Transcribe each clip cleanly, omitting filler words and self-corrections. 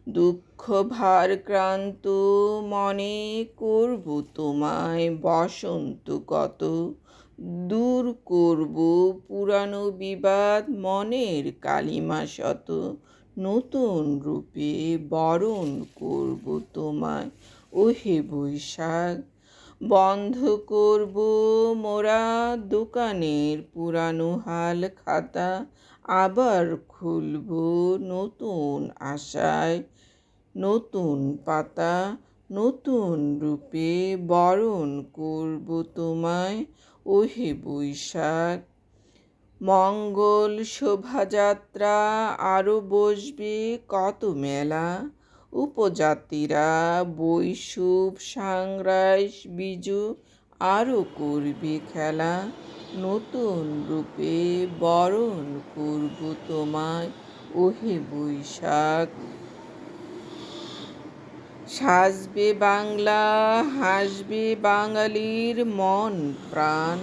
দুঃখ ভারাক্রান্ত মনে করব তোমায় বসন্ত কত, দূর করব পুরানো বিবাদ মনের কালিমা শত, নতুন রূপে বরণ করব তোমায় ওহে বৈশাখ। বন্ধ করব মোরা দোকানের পুরানো হাল খাতা, আবার খুলব নতুন আশায় নতুন পাতা, নতুন রূপে বরণ করব তোমায় ওহে বৈশাখ। মঙ্গল শোভাযাত্রা আরও বসবে কত মেলা, উপজাতিরা বৈশুভ সাংরাইশ বিজু আরও করবে খেলা, নতুন রূপে বরণ করব তোমায় ওহে বৈশাখ। সাজবে বাংলা, হাসবে বাঙালির মন প্রাণ,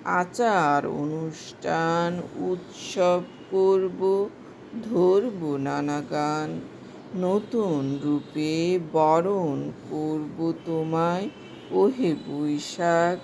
আচার অনুষ্ঠান উৎসব করব, ধরব নানা গান, নতুন রূপে বরণ করব তোমায় ওহে বৈশাখ।